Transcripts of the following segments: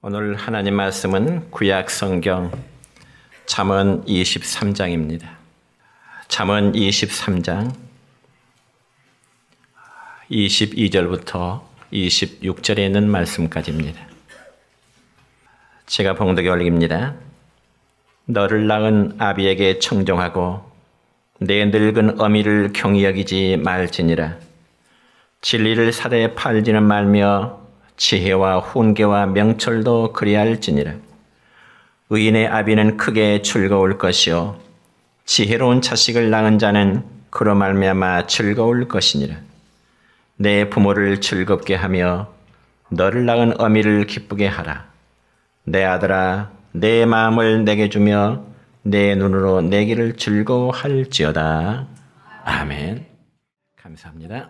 오늘 하나님 말씀은 구약 성경 잠언 23장입니다. 잠언 23장 22절부터 26절에 있는 말씀까지입니다. 제가 봉독에 올립니다. 너를 낳은 아비에게 청종하고 내 늙은 어미를 경히 여기지 말지니라. 진리를 사대에 팔지는 말며 지혜와 훈계와 명철도 그리할지니라. 의인의 아비는 크게 즐거울 것이요 지혜로운 자식을 낳은 자는 그로 말미암아 즐거울 것이니라. 내 부모를 즐겁게 하며 너를 낳은 어미를 기쁘게 하라. 내 아들아, 내 마음을 내게 주며 내 눈으로 내 길을 즐거워할지어다. 아멘. 감사합니다.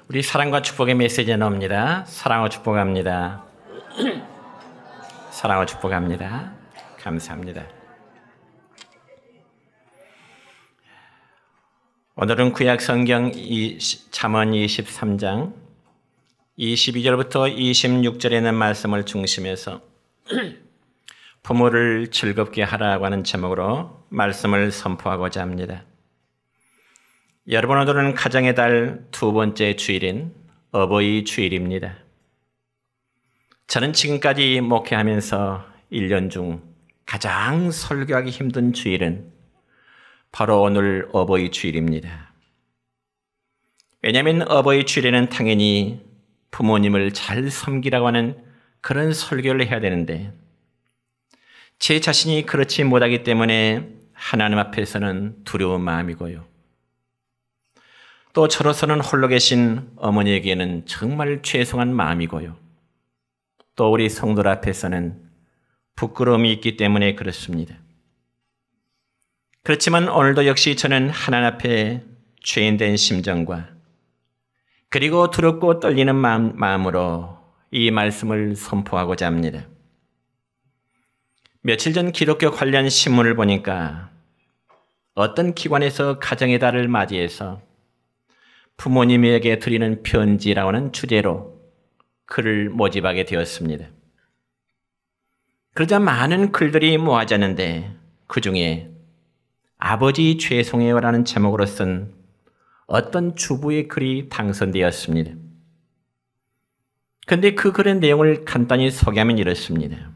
우리 사랑과 축복의 메시지에 나옵니다. 사랑과 축복합니다. 사랑과 축복합니다. 감사합니다. 오늘은 구약 성경 잠언 23장 22절부터 26절에 있는 말씀을 중심해서 부모를 즐겁게 하라고 하는 제목으로 말씀을 선포하고자 합니다. 여러분, 오늘은 가정의 달 두 번째 주일인 어버이 주일입니다. 저는 지금까지 목회하면서 1년 중 가장 설교하기 힘든 주일은 바로 오늘 어버이 주일입니다. 왜냐하면 어버이 주일에는 당연히 부모님을 잘 섬기라고 하는 그런 설교를 해야 되는데 제 자신이 그렇지 못하기 때문에 하나님 앞에서는 두려운 마음이고요. 또 저로서는 홀로 계신 어머니에게는 정말 죄송한 마음이고요. 또 우리 성도들 앞에서는 부끄러움이 있기 때문에 그렇습니다. 그렇지만 오늘도 역시 저는 하나님 앞에 죄인된 심정과 그리고 두렵고 떨리는 마음으로 이 말씀을 선포하고자 합니다. 며칠 전 기독교 관련 신문을 보니까 어떤 기관에서 가정의 달을 맞이해서 부모님에게 드리는 편지라고 하는 주제로 글을 모집하게 되었습니다. 그러자 많은 글들이 모아졌는데 그중에 아버지 죄송해요라는 제목으로 쓴 어떤 주부의 글이 당선되었습니다. 그런데 그 글의 내용을 간단히 소개하면 이렇습니다.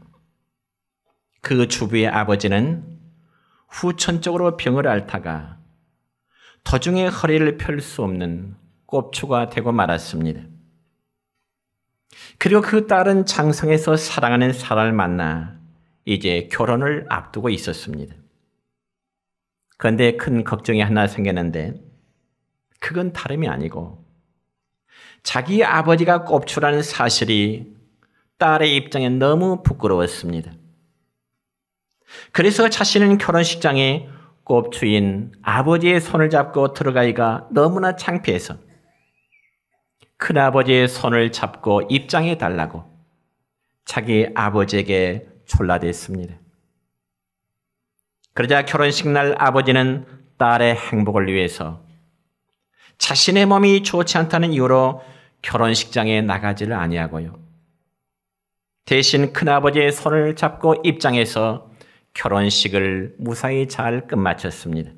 그 주부의 아버지는 후천적으로 병을 앓다가 도중에 허리를 펼 수 없는 꼽추가 되고 말았습니다. 그리고 그 딸은 장성에서 사랑하는 사람을 만나 이제 결혼을 앞두고 있었습니다. 그런데 큰 걱정이 하나 생겼는데 그건 다름이 아니고 자기 아버지가 꼽추라는 사실이 딸의 입장에 너무 부끄러웠습니다. 그래서 자신은 결혼식장에 꼽추인 아버지의 손을 잡고 들어가기가 너무나 창피해서 큰아버지의 손을 잡고 입장해 달라고 자기 아버지에게 졸라댔습니다. 그러자 결혼식 날 아버지는 딸의 행복을 위해서 자신의 몸이 좋지 않다는 이유로 결혼식장에 나가지를 아니하고요. 대신 큰아버지의 손을 잡고 입장해서 결혼식을 무사히 잘 끝마쳤습니다.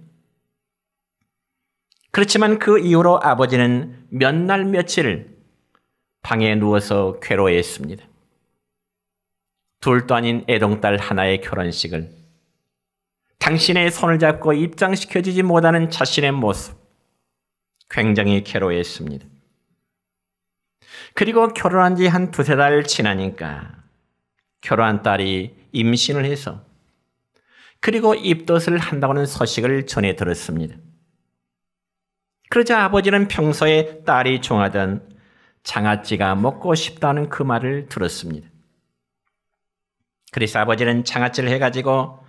그렇지만 그 이후로 아버지는 몇 날 며칠 방에 누워서 괴로워했습니다. 둘도 아닌 애동딸 하나의 결혼식을 당신의 손을 잡고 입장시켜주지 못하는 자신의 모습, 굉장히 괴로워했습니다. 그리고 결혼한 지 한 두세 달 지나니까 결혼한 딸이 임신을 해서 그리고 입덧을 한다고는 소식을 전해 들었습니다. 그러자 아버지는 평소에 딸이 좋아하던 장아찌가 먹고 싶다는 그 말을 들었습니다. 그래서 아버지는 장아찌를 해가지고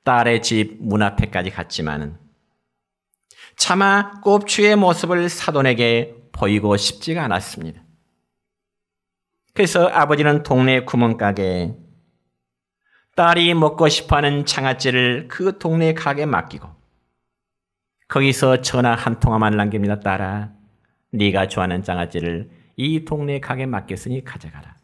딸의 집 문 앞에까지 갔지만은 차마 꼽추의 모습을 사돈에게 보이고 싶지가 않았습니다. 그래서 아버지는 동네 구멍가게에 딸이 먹고 싶어하는 장아찌를 그 동네 가게에 맡기고 거기서 전화 한 통화만 남깁니다. 딸아, 네가 좋아하는 장아찌를 이 동네 가게에 맡겼으니 가져가라.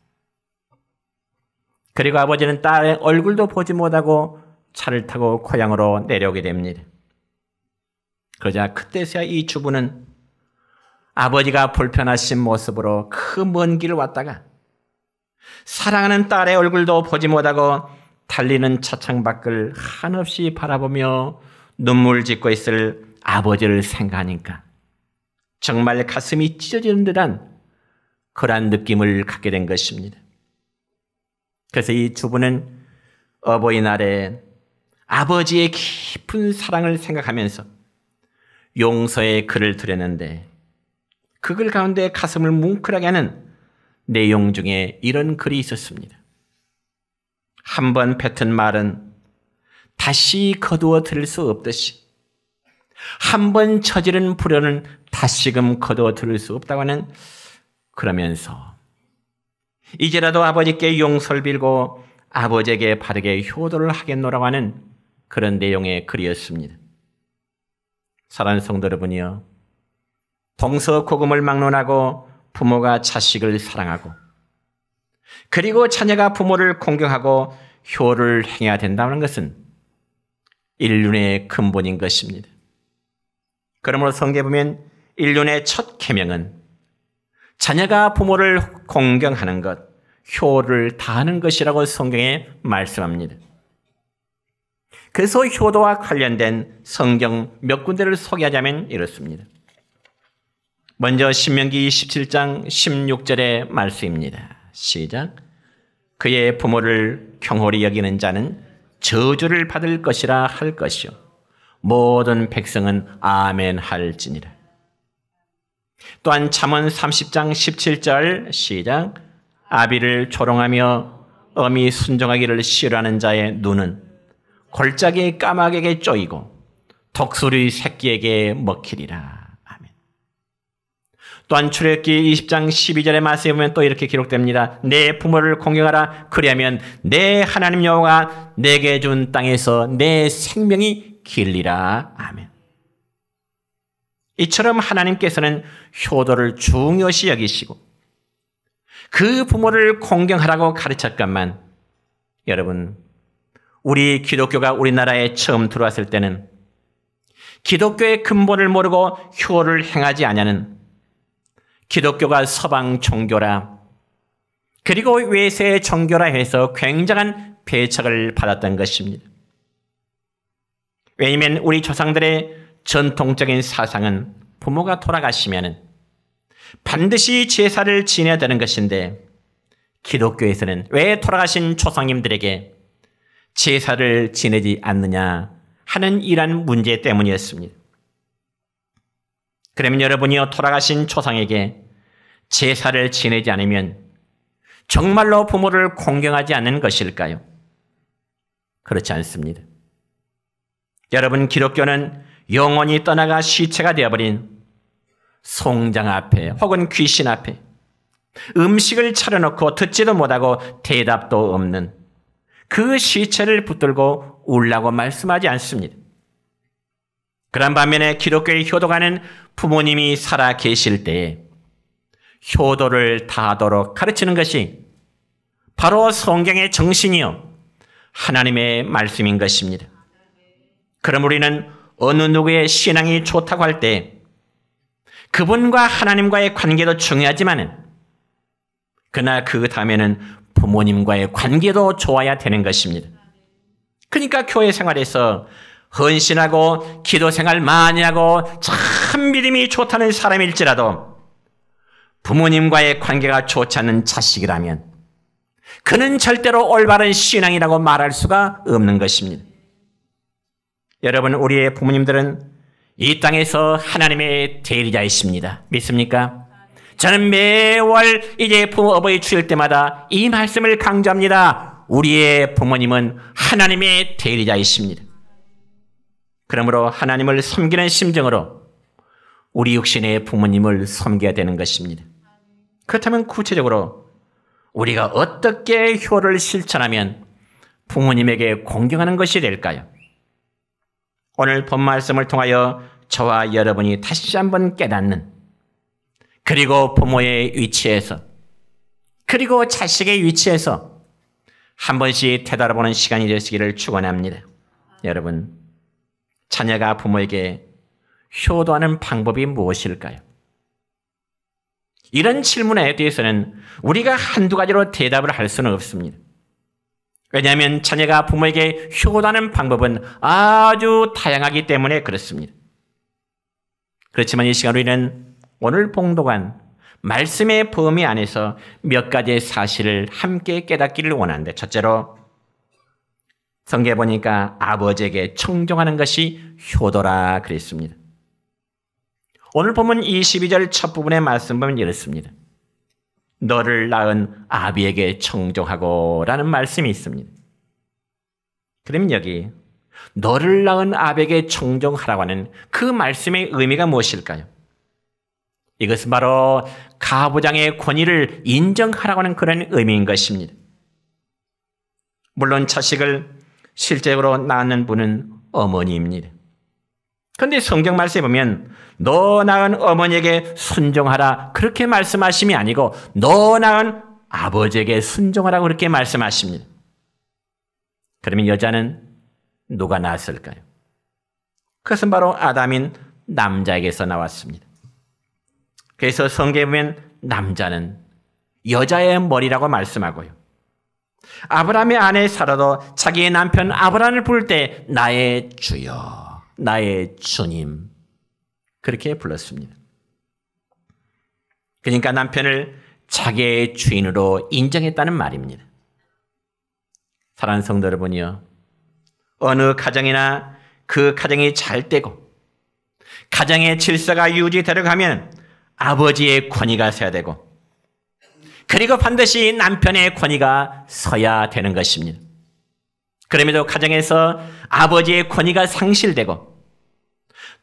그리고 아버지는 딸의 얼굴도 보지 못하고 차를 타고 고향으로 내려오게 됩니다. 그러자 그때서야 이 주부는 아버지가 불편하신 모습으로 그 먼 길을 왔다가 사랑하는 딸의 얼굴도 보지 못하고 달리는 차창 밖을 한없이 바라보며 눈물 짓고 있을 아버지를 생각하니까 정말 가슴이 찢어지는 듯한 그러한 느낌을 갖게 된 것입니다. 그래서 이 주부는 어버이날에 아버지의 깊은 사랑을 생각하면서 용서의 글을 드렸는데 그 글 가운데 가슴을 뭉클하게 하는 내용 중에 이런 글이 있었습니다. 한 번 뱉은 말은 다시 거두어 들을 수 없듯이 한 번 저지른 불효는 다시금 거두어 들을 수 없다고 하는, 그러면서 이제라도 아버지께 용서를 빌고 아버지에게 바르게 효도를 하겠노라고 하는 그런 내용의 글이었습니다. 사랑하는 성도 여러분이요, 동서고금을 막론하고 부모가 자식을 사랑하고 그리고 자녀가 부모를 공경하고 효를 행해야 된다는 것은 인륜의 근본인 것입니다. 그러므로 성경에 보면 인륜의 첫 계명은 자녀가 부모를 공경하는 것, 효를 다하는 것이라고 성경에 말씀합니다. 그래서 효도와 관련된 성경 몇 군데를 소개하자면 이렇습니다. 먼저 신명기 17장 16절의 말씀입니다. 시작. 그의 부모를 경홀히 여기는 자는 저주를 받을 것이라 할 것이요 모든 백성은 아멘 할지니라. 또한 잠언 30장 17절 시작. 아비를 조롱하며 엄히 순종하기를 싫어하는 자의 눈은 골짜기 까마귀에게 쪼이고 독수리 새끼에게 먹히리라. 아멘. 또한 출애굽기 20장 12절의 말씀에 보면 또 이렇게 기록됩니다. 내 부모를 공경하라. 그리하면 내 하나님 여호와가 내게 준 땅에서 내 생명이 길리라. 아멘. 이처럼 하나님께서는 효도를 중요시 여기시고 그 부모를 공경하라고 가르쳤건만, 여러분, 우리 기독교가 우리나라에 처음 들어왔을 때는 기독교의 근본을 모르고 효를 행하지 않냐는 기독교가 서방 종교라 그리고 외세의 종교라 해서 굉장한 배척을 받았던 것입니다. 왜냐하면 우리 조상들의 전통적인 사상은 부모가 돌아가시면 반드시 제사를 지내야 되는 것인데 기독교에서는 왜 돌아가신 조상님들에게 제사를 지내지 않느냐 하는 이러한 문제 때문이었습니다. 그러면 여러분이요, 돌아가신 조상에게 제사를 지내지 않으면 정말로 부모를 공경하지 않는 것일까요? 그렇지 않습니다. 여러분, 기독교는 영원히 떠나가 시체가 되어버린 송장 앞에 혹은 귀신 앞에 음식을 차려놓고 듣지도 못하고 대답도 없는 그 시체를 붙들고 울라고 말씀하지 않습니다. 그런 반면에 기독교의 효도가는 부모님이 살아 계실 때에 효도를 다하도록 가르치는 것이 바로 성경의 정신이요 하나님의 말씀인 것입니다. 그럼 우리는 어느 누구의 신앙이 좋다고 할 때 그분과 하나님과의 관계도 중요하지만 그러나 그 다음에는 부모님과의 관계도 좋아야 되는 것입니다. 그러니까 교회 생활에서 헌신하고 기도 생활 많이 하고 참 믿음이 좋다는 사람일지라도 부모님과의 관계가 좋지 않는 자식이라면 그는 절대로 올바른 신앙이라고 말할 수가 없는 것입니다. 여러분, 우리의 부모님들은 이 땅에서 하나님의 대리자이십니다. 믿습니까? 저는 매월 이제 부모 어버이 주일 때마다 이 말씀을 강조합니다. 우리의 부모님은 하나님의 대리자이십니다. 그러므로 하나님을 섬기는 심정으로 우리 육신의 부모님을 섬겨야 되는 것입니다. 그렇다면 구체적으로 우리가 어떻게 효를 실천하면 부모님에게 공경하는 것이 될까요? 오늘 본 말씀을 통하여 저와 여러분이 다시 한번 깨닫는, 그리고 부모의 위치에서 그리고 자식의 위치에서 한 번씩 되돌아보는 시간이 되시기를 축원합니다. 여러분, 자녀가 부모에게 효도하는 방법이 무엇일까요? 이런 질문에 대해서는 우리가 한두 가지로 대답을 할 수는 없습니다. 왜냐하면 자녀가 부모에게 효도하는 방법은 아주 다양하기 때문에 그렇습니다. 그렇지만 이 시간 우리는 오늘 봉독한 말씀의 범위 안에서 몇 가지의 사실을 함께 깨닫기를 원하는데, 첫째로 성경에 보니까 아버지에게 청종하는 것이 효도라 그랬습니다. 오늘 보면 22절 첫 부분의 말씀 보면 이렇습니다. 너를 낳은 아비에게 청종하고 라는 말씀이 있습니다. 그러면 여기 너를 낳은 아비에게 청종하라고 하는 그 말씀의 의미가 무엇일까요? 이것은 바로 가부장의 권위를 인정하라고 하는 그런 의미인 것입니다. 물론 자식을 실제로 낳는 분은 어머니입니다. 그런데 성경 말씀에 보면 너 낳은 어머니에게 순종하라 그렇게 말씀하심이 아니고 너 낳은 아버지에게 순종하라고 그렇게 말씀하십니다. 그러면 여자는 누가 낳았을까요? 그것은 바로 아담인 남자에게서 나왔습니다. 그래서 성경에 보면 남자는 여자의 머리라고 말씀하고요. 아브라함의 아내 사라도 자기의 남편 아브라함을 부를 때 나의 주여, 나의 주님 그렇게 불렀습니다. 그러니까 남편을 자기의 주인으로 인정했다는 말입니다. 사랑하는 성도 여러분이요, 어느 가정이나 그 가정이 잘 되고 가정의 질서가 유지되려고 하면 아버지의 권위가 서야 되고 그리고 반드시 남편의 권위가 서야 되는 것입니다. 그럼에도 가정에서 아버지의 권위가 상실되고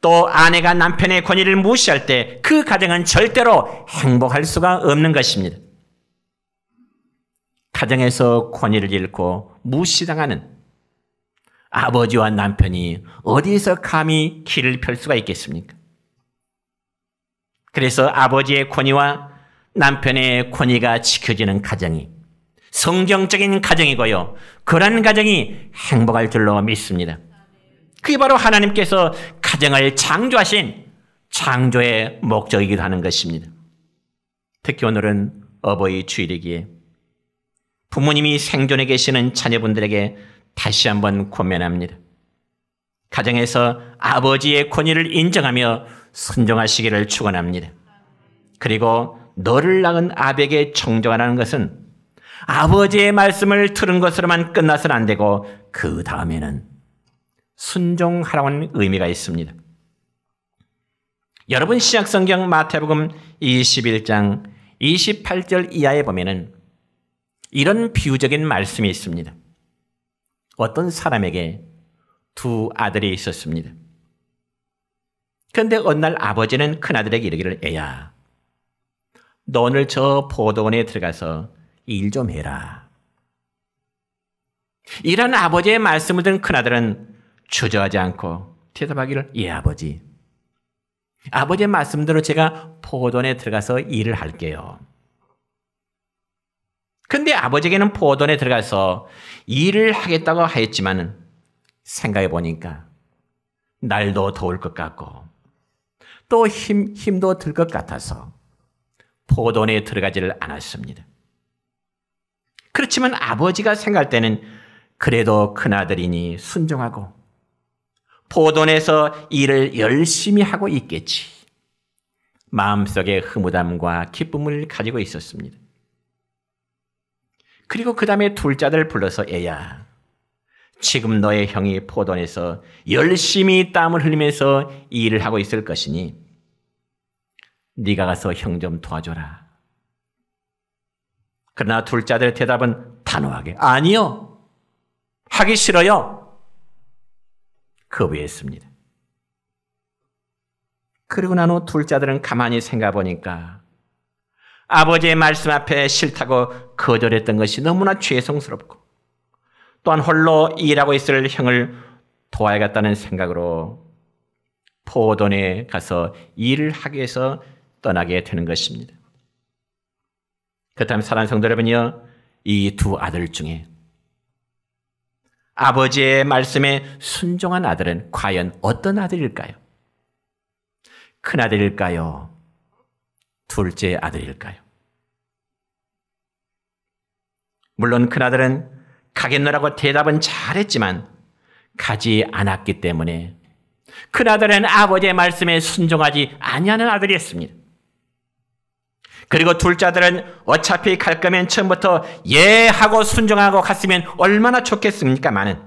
또 아내가 남편의 권위를 무시할 때 그 가정은 절대로 행복할 수가 없는 것입니다. 가정에서 권위를 잃고 무시당하는 아버지와 남편이 어디에서 감히 길을 펼 수가 있겠습니까? 그래서 아버지의 권위와 남편의 권위가 지켜지는 가정이 성경적인 가정이고요. 그런 가정이 행복할 줄로 믿습니다. 그게 바로 하나님께서 가정을 창조하신 창조의 목적이기도 하는 것입니다. 특히 오늘은 어버이 주일이기에 부모님이 생존해 계시는 자녀분들에게 다시 한번 권면합니다. 가정에서 아버지의 권위를 인정하며 순종하시기를 축원합니다. 그리고 너를 낳은 아비에게 청종하라는 것은 아버지의 말씀을 들은 것으로만 끝나서는 안 되고 그 다음에는 순종하라고 하는 의미가 있습니다. 여러분 신약성경 마태복음 21장 28절 이하에 보면은 이런 비유적인 말씀이 있습니다. 어떤 사람에게 두 아들이 있었습니다. 그런데 어느 날 아버지는 큰아들에게 이르기를 애야, 너 오늘 저 포도원에 들어가서 일 좀 해라. 이런 아버지의 말씀을 들은 큰아들은 주저하지 않고 대답하기를 예 아버지, 아버지의 말씀대로 제가 포도원에 들어가서 일을 할게요. 그런데 아버지에게는 포도원에 들어가서 일을 하겠다고 하였지만 생각해 보니까 날도 더울 것 같고 또 힘도 들 것 같아서 포도원에 들어가지를 않았습니다. 그렇지만 아버지가 생각할 때는 그래도 큰아들이니 순종하고 포도원에서 일을 열심히 하고 있겠지. 마음속에 흐뭇함과 기쁨을 가지고 있었습니다. 그리고 그 다음에 둘째 아들을 불러서 애야, 지금 너의 형이 포도원에서 열심히 땀을 흘리면서 일을 하고 있을 것이니 네가 가서 형 좀 도와줘라. 그러나 둘째 아들의 대답은 단호하게 아니요, 하기 싫어요. 거부했습니다. 그리고 난 후 둘째 아들은 가만히 생각해 보니까 아버지의 말씀 앞에 싫다고 거절했던 것이 너무나 죄송스럽고 또한 홀로 일하고 있을 형을 도와야겠다는 생각으로 포도원에 가서 일을 하기 위해서 떠나게 되는 것입니다. 그렇다면 사랑하는 성도 여러분이요, 이 두 아들 중에 아버지의 말씀에 순종한 아들은 과연 어떤 아들일까요? 큰아들일까요? 둘째 아들일까요? 물론 큰아들은 가겠노라고 대답은 잘했지만 가지 않았기 때문에 큰아들은 아버지의 말씀에 순종하지 아니하는 아들이었습니다. 그리고 둘째 아들은 어차피 갈 거면 처음부터 예 하고 순종하고 갔으면 얼마나 좋겠습니까마는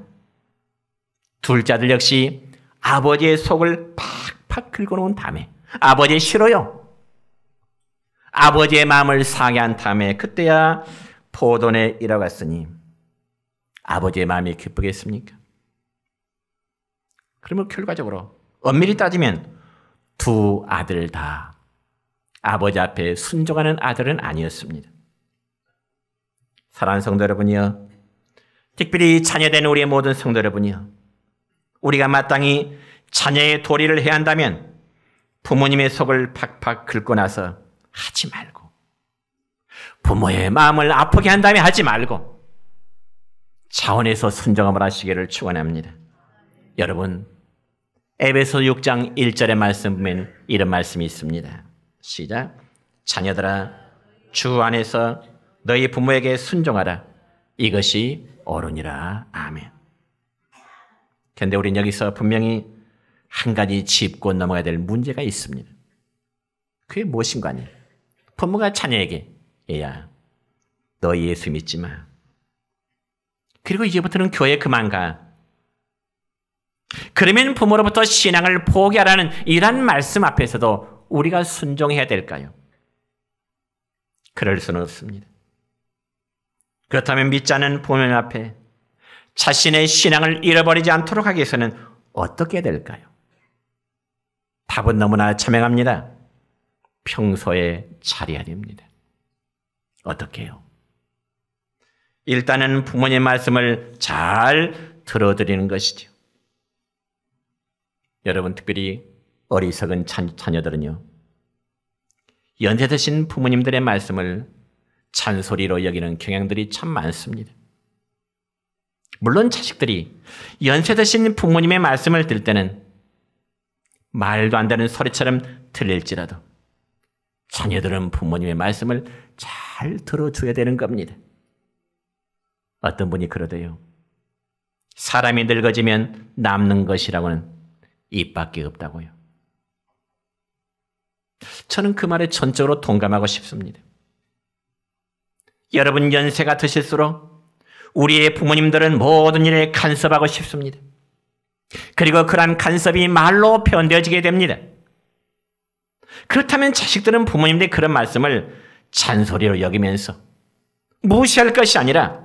둘째 아들 역시 아버지의 속을 팍팍 긁어놓은 다음에 아버지 싫어요. 아버지의 마음을 상해 한 다음에 그때야 포도원에 일어갔으니 아버지의 마음이 기쁘겠습니까? 그러면 결과적으로 엄밀히 따지면 두 아들 다 아버지 앞에 순종하는 아들은 아니었습니다. 사랑하는 성도 여러분이요, 특별히 자녀된 우리의 모든 성도 여러분이요, 우리가 마땅히 자녀의 도리를 해야 한다면 부모님의 속을 팍팍 긁고 나서 하지 말고, 부모의 마음을 아프게 한 다음에 하지 말고 차원에서 순종함을 하시기를 축원합니다. 여러분, 에베소 6장 1절의 말씀 보면 이런 말씀이 있습니다. 시작. 자녀들아, 주 안에서 너희 부모에게 순종하라. 이것이 옳으니라. 아멘. 그런데 우리는 여기서 분명히 한 가지 짚고 넘어가야 될 문제가 있습니다. 그게 무엇인가 아니에요. 부모가 자녀에게, 얘야, 너 예수 믿지 마. 그리고 이제부터는 교회 그만 가. 그러면 부모로부터 신앙을 포기하라는 이런 말씀 앞에서도 우리가 순종해야 될까요? 그럴 수는 없습니다. 그렇다면 믿지 않는 부모님 앞에 자신의 신앙을 잃어버리지 않도록 하기 위해서는 어떻게 해야 될까요? 답은 너무나 자명합니다. 평소에 잘해야 됩니다. 어떻게 해요? 일단은 부모님 말씀을 잘 들어드리는 것이죠. 여러분, 특별히 어리석은 자녀들은요, 연세 드신 부모님들의 말씀을 잔소리로 여기는 경향들이 참 많습니다. 물론 자식들이 연세 드신 부모님의 말씀을 들을 때는 말도 안 되는 소리처럼 들릴지라도 자녀들은 부모님의 말씀을 잘 들어줘야 되는 겁니다. 어떤 분이 그러대요. 사람이 늙어지면 남는 것이라고는 입밖에 없다고요. 저는 그 말에 전적으로 동감하고 싶습니다. 여러분, 연세가 드실수록 우리의 부모님들은 모든 일에 간섭하고 싶습니다. 그리고 그러한 간섭이 말로 표현되어지게 됩니다. 그렇다면 자식들은 부모님들의 그런 말씀을 잔소리로 여기면서 무시할 것이 아니라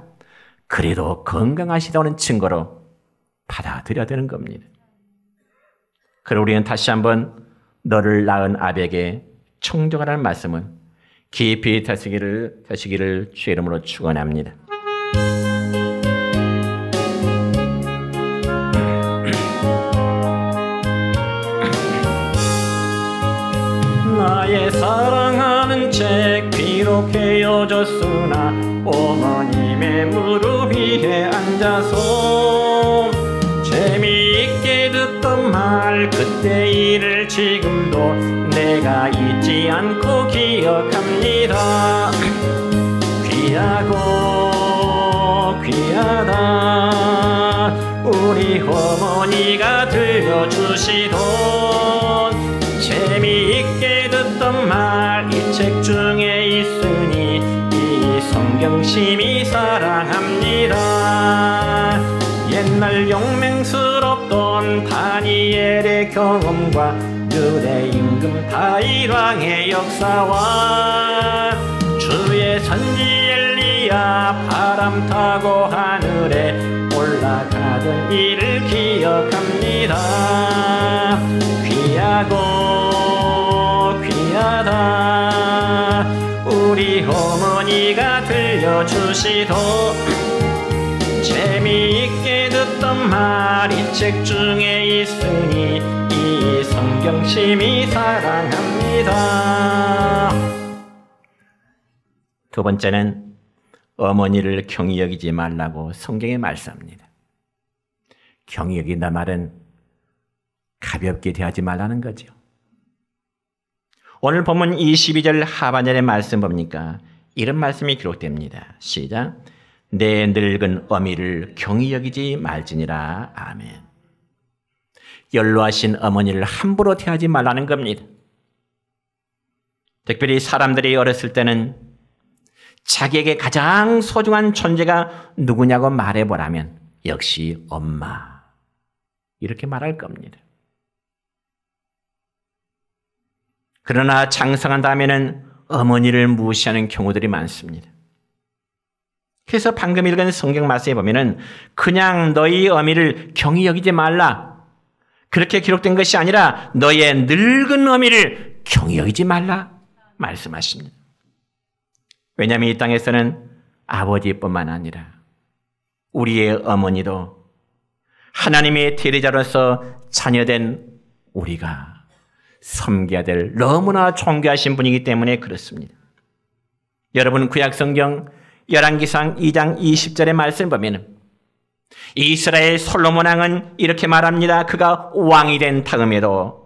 그래도 건강하시다는 증거로 받아들여야 되는 겁니다. 그럼 우리는 다시 한번 너를 낳은 아비에게 청정하라는 말씀을 깊이 되시기를 주의 이름으로 축원합니다. 나의 사랑하는 책 비록 헤어졌으나 어머님의 무릎 위에 앉아서 재미있게 듣던 말 그때 일을 지금도 내가 잊지 않고 기억합니다. 귀하고 귀하다 우리 어머니가 들려주시던 재미있게 듣던 말 이 책 중에 있으니 이 성경 심히 사랑합니다. 옛날 용맹스럽던 다니엘의 경험과 유대 임금 다윗왕의 역사와 주의 선지 엘리야 바람 타고 하늘에 올라가던 일을 기억합니다. 귀하고 귀하다 우리 어머니가 들려주시던 재미있게 듣던 말 이 책 중에 있으니 이 성경 심히 사랑합니다. 두 번째는 어머니를 경히 여기지 말라고 성경에 말씀합니다. 경히 여긴다 말은 가볍게 대하지 말라는 거죠. 오늘 본문 22절 하반절의 말씀 봅니까? 이런 말씀이 기록됩니다. 시작. 내 늙은 어미를 경히 여기지 말지니라. 아멘. 연로하신 어머니를 함부로 대하지 말라는 겁니다. 특별히 사람들이 어렸을 때는 자기에게 가장 소중한 존재가 누구냐고 말해보라면 역시 엄마, 이렇게 말할 겁니다. 그러나 장성한 다음에는 어머니를 무시하는 경우들이 많습니다. 그래서 방금 읽은 성경 말씀에 보면은 그냥 너희 어미를 경히 여기지 말라, 그렇게 기록된 것이 아니라 너의 늙은 어미를 경히 여기지 말라 말씀하십니다. 왜냐하면 이 땅에서는 아버지뿐만 아니라 우리의 어머니도 하나님의 대리자로서 자녀된 우리가 섬겨야 될 너무나 존귀하신 분이기 때문에 그렇습니다. 여러분 구약성경 열왕기상 2장 20절의 말씀을 보면 이스라엘 솔로몬 왕은 이렇게 말합니다. 그가 왕이 된 다음에도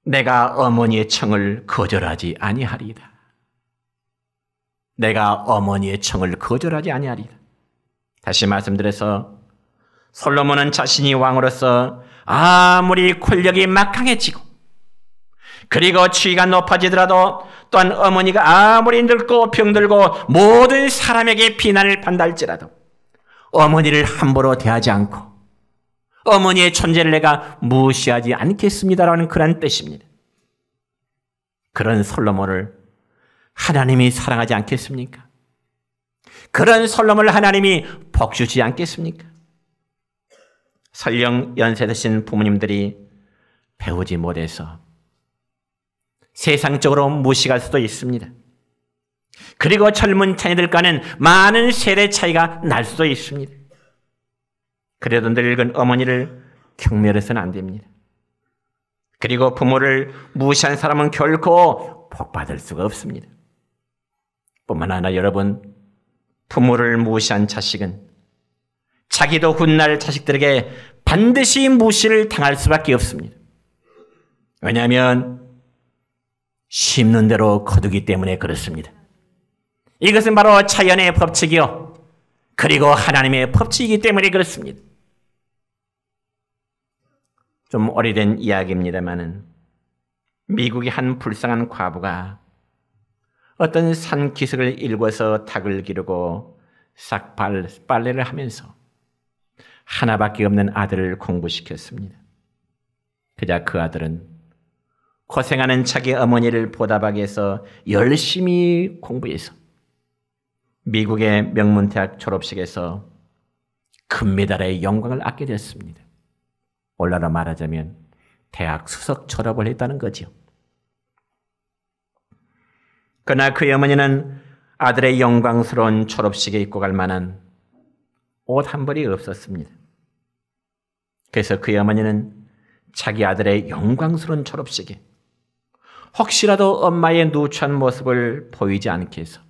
내가 어머니의 청을 거절하지 아니하리이다. 내가 어머니의 청을 거절하지 아니하리이다. 다시 말씀드려서 솔로몬은 자신이 왕으로서 아무리 권력이 막강해지고 그리고 지위가 높아지더라도 또한 어머니가 아무리 늙고 병들고 모든 사람에게 비난을 받는다 할지라도 어머니를 함부로 대하지 않고 어머니의 존재를 내가 무시하지 않겠습니다라는 그런 뜻입니다. 그런 솔로몬을 하나님이 사랑하지 않겠습니까? 그런 솔로몬을 하나님이 복주지 않겠습니까? 설령 연세 드신 부모님들이 배우지 못해서 세상적으로 무시할 수도 있습니다. 그리고 젊은 자녀들과는 많은 세대 차이가 날 수도 있습니다. 그래도 늙은 어머니를 경멸해서는 안 됩니다. 그리고 부모를 무시한 사람은 결코 복받을 수가 없습니다. 뿐만 아니라 여러분, 부모를 무시한 자식은 자기도 훗날 자식들에게 반드시 무시를 당할 수밖에 없습니다. 왜냐하면 심는 대로 거두기 때문에 그렇습니다. 이것은 바로 자연의 법칙이요, 그리고 하나님의 법칙이기 때문에 그렇습니다. 좀 오래된 이야기입니다마는 미국의 한 불쌍한 과부가 어떤 산기슭을 일궈서 닭을 기르고 싹 빨래를 하면서 하나밖에 없는 아들을 공부시켰습니다. 그자 그 아들은 고생하는 자기 어머니를 보답하기 위해서 열심히 공부해서 미국의 명문대학 졸업식에서 금메달의 영광을 얻게 됐습니다. 오늘날로 말하자면 대학 수석 졸업을 했다는 거죠. 그러나 그의 어머니는 아들의 영광스러운 졸업식에 입고 갈 만한 옷 한 벌이 없었습니다. 그래서 그의 어머니는 자기 아들의 영광스러운 졸업식에 혹시라도 엄마의 누추한 모습을 보이지 않게 해서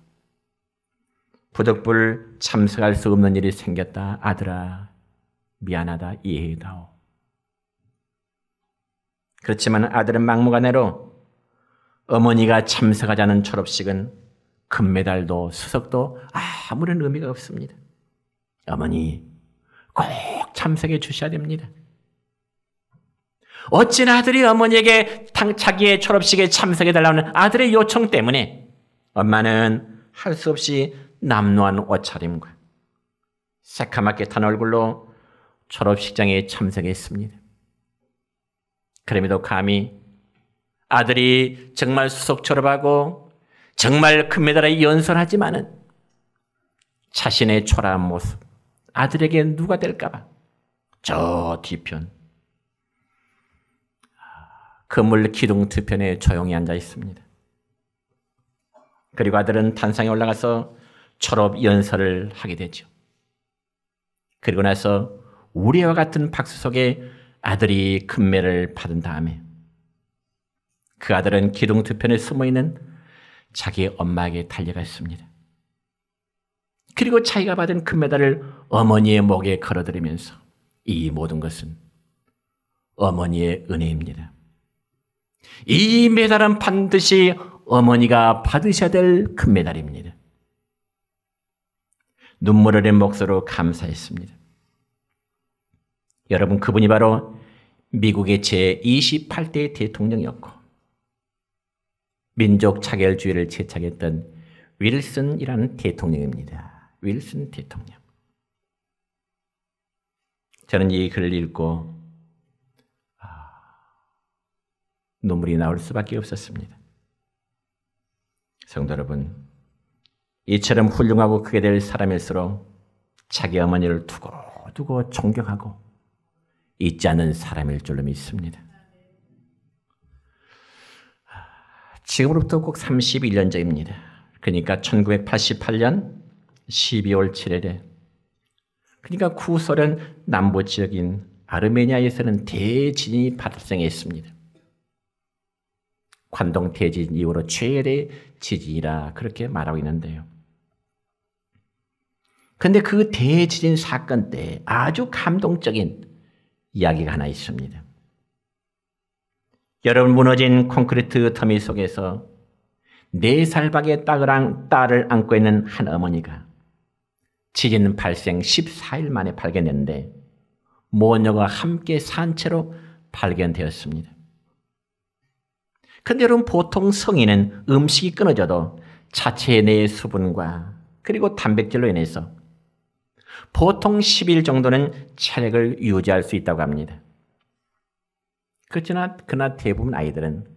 부득불 참석할 수 없는 일이 생겼다. 아들아, 미안하다. 이해해다오. 그렇지만 아들은 막무가내로 어머니가 참석하지 않은 졸업식은 금메달도 수석도 아무런 의미가 없습니다. 어머니, 꼭 참석해 주셔야 됩니다. 어찌나 아들이 어머니에게 자기의 졸업식에 참석해달라는 아들의 요청 때문에 엄마는 할 수 없이 남루한 옷차림과 새카맣게 탄 얼굴로 졸업식장에 참석했습니다. 그럼에도 감히 아들이 정말 수석 졸업하고 정말 금메달에 연설하지만은 자신의 초라한 모습, 아들에게 누가 될까봐 저 뒤편 건물 기둥 뒤편에 조용히 앉아 있습니다. 그리고 아들은 단상에 올라가서 졸업 연설을 하게 되죠. 그리고 나서 우리와 같은 박수 속에 아들이 금메달을 받은 다음에 그 아들은 기둥 뒤편에 숨어있는 자기 엄마에게 달려갔습니다. 그리고 자기가 받은 금메달을 어머니의 목에 걸어드리면서 이 모든 것은 어머니의 은혜입니다. 이 메달은 반드시 어머니가 받으셔야 될 금메달입니다. 눈물 흘린 목소리로 감사했습니다. 여러분, 그분이 바로 미국의 제28대 대통령이었고 민족 차별주의를 제착했던 윌슨이라는 대통령입니다. 윌슨 대통령. 저는 이 글을 읽고 눈물이 나올 수밖에 없었습니다. 성도 여러분, 이처럼 훌륭하고 크게 될 사람일수록 자기 어머니를 두고두고 존경하고 잊지 않는 사람일 줄로 믿습니다. 지금으로부터 꼭 31년 전입니다. 그러니까 1988년 12월 7일에 그러니까 구소련 남부 지역인 아르메니아에서는 대지진이 발생했습니다. 관동 대지진 이후로 최대 지진이라 그렇게 말하고 있는데요. 그런데 그 대지진 사건 때 아주 감동적인 이야기가 하나 있습니다. 여러분, 무너진 콘크리트 터미 속에서 4살 밖의 딸을 안고 있는 한 어머니가 지진 발생 14일 만에 발견됐는데 모녀가 함께 산 채로 발견되었습니다. 그런데 여러분, 보통 성인은 음식이 끊어져도 자체 내의 수분과 그리고 단백질로 인해서 보통 10일 정도는 체력을 유지할 수 있다고 합니다. 그러나 대부분 아이들은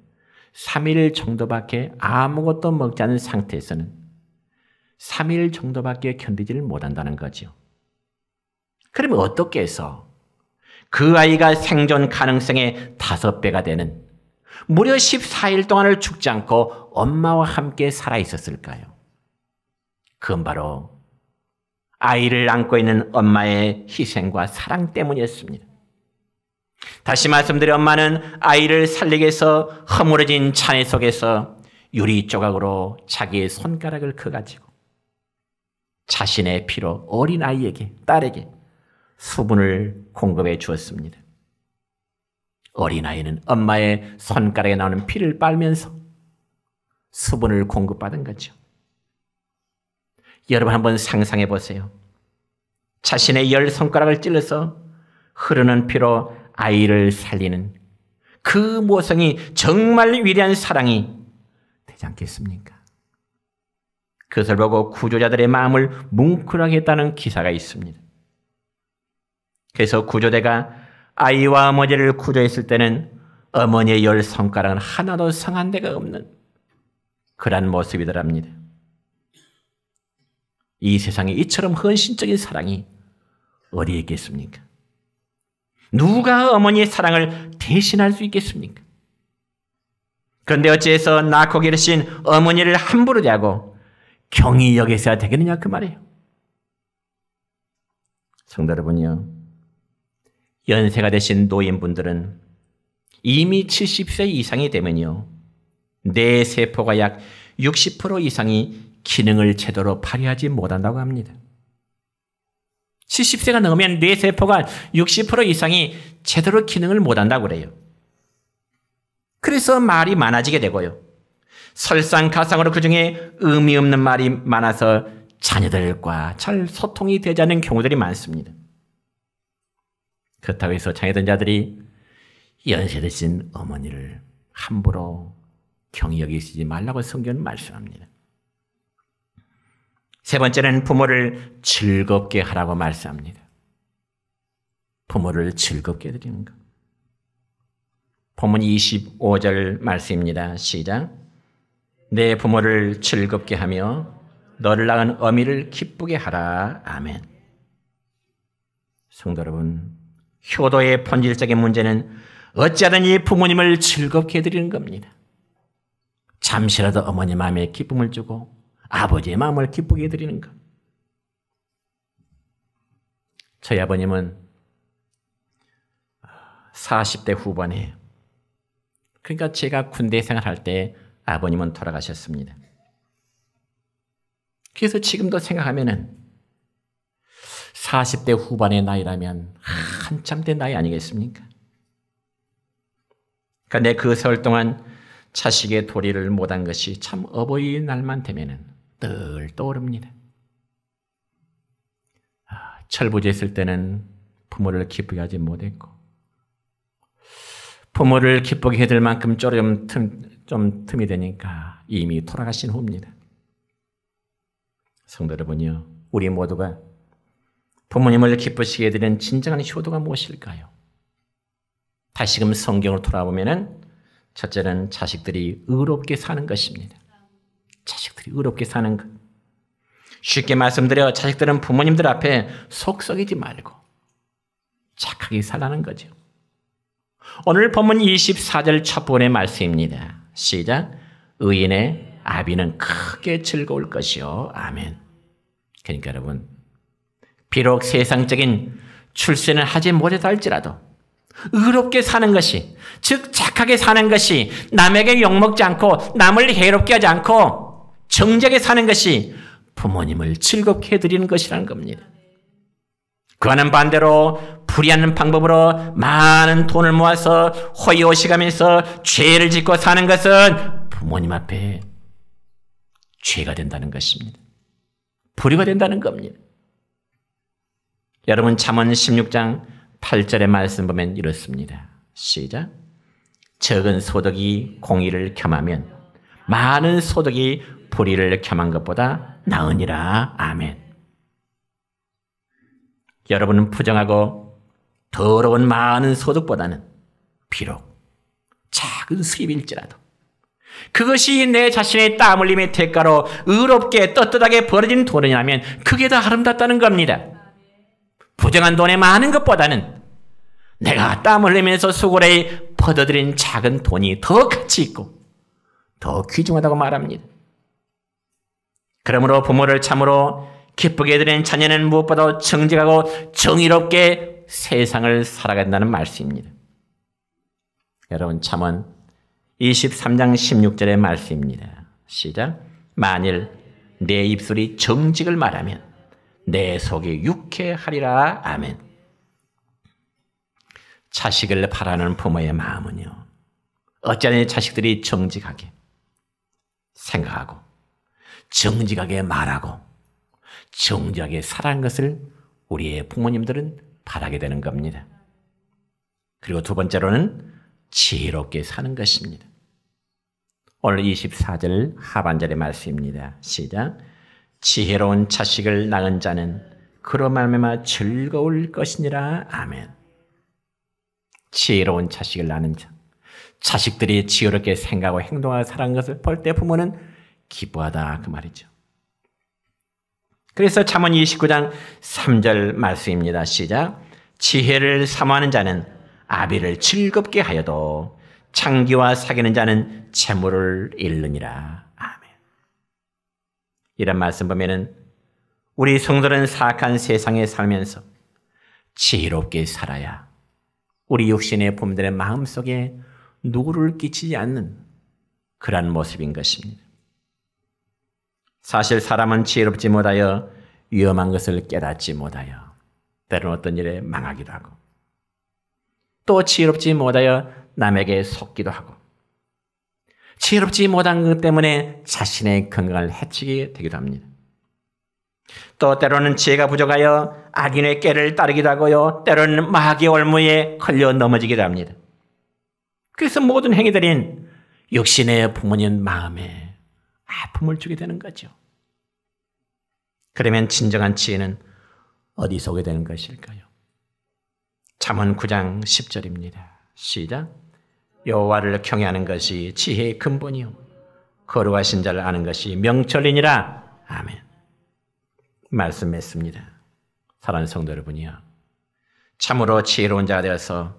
3일 정도밖에 아무것도 먹지 않은 상태에서는 3일 정도밖에 견디지를 못한다는 거죠. 그러면 어떻게 해서 그 아이가 생존 가능성의 5배가 되는 무려 14일 동안을 죽지 않고 엄마와 함께 살아 있었을까요? 그건 바로 아이를 안고 있는 엄마의 희생과 사랑 때문이었습니다. 다시 말씀드려 엄마는 아이를 살리기 위해서 허물어진 잔해 속에서 유리 조각으로 자기의 손가락을 커가지고 자신의 피로 어린 아이에게, 딸에게 수분을 공급해 주었습니다. 어린아이는 엄마의 손가락에 나오는 피를 빨면서 수분을 공급받은 거죠. 여러분 한번 상상해 보세요. 자신의 10손가락을 찔러서 흐르는 피로 아이를 살리는 그 모성이 정말 위대한 사랑이 되지 않겠습니까? 그것을 보고 구조자들의 마음을 뭉클하게 했다는 기사가 있습니다. 그래서 구조대가 아이와 어머니를 구조했을 때는 어머니의 10손가락은 하나도 상한 데가 없는 그러한 모습이더랍니다. 이 세상에 이처럼 헌신적인 사랑이 어디에 있겠습니까? 누가 어머니의 사랑을 대신할 수 있겠습니까? 그런데 어찌해서 낳고 기르신 어머니를 함부로 대하고 경히 여기서야 되겠느냐 그 말이에요. 성도 여러분요, 연세가 되신 노인분들은 이미 70세 이상이 되면요, 뇌 세포가 약 60% 이상이 기능을 제대로 발휘하지 못한다고 합니다. 70세가 넘으면 뇌 세포가 60% 이상이 제대로 기능을 못한다고 그래요. 그래서 말이 많아지게 되고요, 설상가상으로 그중에 의미 없는 말이 많아서 자녀들과 잘 소통이 되지 않는 경우들이 많습니다. 그렇다고 해서 자녀들 자들이 연세 드신 어머니를 함부로 경히 여기시지 말라고 성경은 말씀합니다. 세 번째는 부모를 즐겁게 하라고 말씀합니다. 부모를 즐겁게 해드리는 것. 본문 25절 말씀입니다. 시작. 내 부모를 즐겁게 하며 너를 낳은 어미를 기쁘게 하라. 아멘. 성도 여러분, 효도의 본질적인 문제는 어찌하든 이 부모님을 즐겁게 해드리는 겁니다. 잠시라도 어머니 마음에 기쁨을 주고 아버지의 마음을 기쁘게 해드리는 것. 저희 아버님은 40대 후반에, 그러니까 제가 군대 생활할 때 아버님은 돌아가셨습니다. 그래서 지금도 생각하면은 40대 후반의 나이라면 한참 된 나이 아니겠습니까? 그런데 그 세월 동안 자식의 도리를 못한 것이 참 어버이날만 되면은 늘 떠오릅니다. 철부지했을 때는 부모를 기쁘게 하지 못했고, 부모를 기쁘게 해줄 만큼 좀 틈이 되니까 이미 돌아가신 후입니다. 성도 여러분이요, 우리 모두가 부모님을 기쁘시게 해드리는 진정한 효도가 무엇일까요? 다시금 성경으로 돌아보면은 첫째는 자식들이 의롭게 사는 것입니다. 자식들이 의롭게 사는 것. 쉽게 말씀드려 자식들은 부모님들 앞에 속 썩이지 말고 착하게 살라는 거죠. 오늘 본문 24절 첫 번의 말씀입니다. 시작. 의인의 아비는 크게 즐거울 것이요. 아멘. 그러니까 여러분, 비록 세상적인 출세는 하지 못했다 할지라도 의롭게 사는 것이, 즉 착하게 사는 것이, 남에게 욕먹지 않고 남을 해롭게 하지 않고 정직하게 사는 것이 부모님을 즐겁게 해드리는 것이라는 겁니다. 그와는 반대로 불의한 방법으로 많은 돈을 모아서 호의호식하면서 죄를 짓고 사는 것은 부모님 앞에 죄가 된다는 것입니다. 불의가 된다는 겁니다. 여러분, 잠언 16장 8절의 말씀 보면 이렇습니다. 시작. 적은 소득이 공의를 겸하면 많은 소득이 불의를 겸한 것보다 나으니라. 아멘. 여러분은 부정하고 더러운 많은 소득보다는 비록 작은 수입일지라도 그것이 내 자신의 땀 흘림의 대가로 의롭게 떳떳하게 벌어진 돈이라면 그게 더 아름답다는 겁니다. 부정한 돈에 많은 것보다는 내가 땀 흘리면서 수고를 퍼들인 작은 돈이 더 가치 있고 더 귀중하다고 말합니다. 그러므로 부모를 참으로 기쁘게 해드리는 자녀는 무엇보다 정직하고 정의롭게 세상을 살아가야 된다는 말씀입니다. 여러분, 잠언 23장 16절의 말씀입니다. 시작. 만일 내 입술이 정직을 말하면 내 속이 유쾌하리라. 아멘. 자식을 바라는 부모의 마음은요, 어찌하니 자식들이 정직하게 생각하고 정직하게 말하고 정직하게 살아가는 것을 우리의 부모님들은 바라게 되는 겁니다. 그리고 두 번째로는 지혜롭게 사는 것입니다. 오늘 24절 하반절의 말씀입니다. 시작. 지혜로운 자식을 낳은 자는 그로 말미암아 즐거울 것이니라. 아멘. 지혜로운 자식을 낳는 자, 자식들이 지혜롭게 생각하고 행동하고 살아가는 것을 볼 때 부모는 기뻐하다, 그 말이죠. 그래서 잠언 29장 3절 말씀입니다. 시작. 지혜를 사모하는 자는 아비를 즐겁게 하여도 창기와 사귀는 자는 재물을 잃느니라. 아멘. 이런 말씀 보면은 우리 성도는 사악한 세상에 살면서 지혜롭게 살아야 우리 육신의 부모들의 마음속에 누구를 끼치지 않는 그러한 모습인 것입니다. 사실 사람은 지혜롭지 못하여 위험한 것을 깨닫지 못하여 때로는 어떤 일에 망하기도 하고 또 지혜롭지 못하여 남에게 속기도 하고 지혜롭지 못한 것 때문에 자신의 건강을 해치게 되기도 합니다. 또 때로는 지혜가 부족하여 악인의 꾀를 따르기도 하고요. 때로는 마귀의 올무에 걸려 넘어지기도 합니다. 그래서 모든 행위들인 육신의 부모님 마음에 아픔을 주게 되는 거죠. 그러면 진정한 지혜는 어디서 오게 되는 것일까요? 잠언 9장 10절입니다. 시작. 여호와를 경외하는 것이 지혜의 근본이요 거룩하신 자를 아는 것이 명철이니라. 아멘. 말씀했습니다. 사랑하는 성도 여러분이요, 참으로 지혜로운 자가 되어서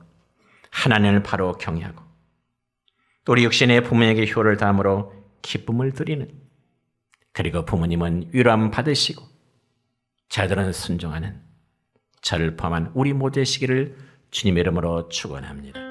하나님을 바로 경외하고 또 우리 육신의 부모에게 효를 다함으로 기쁨을 드리는, 그리고 부모님은 위로함 받으시고 자들은 순종하는 저를 포함한 우리 모두의 시기를 주님의 이름으로 축원합니다.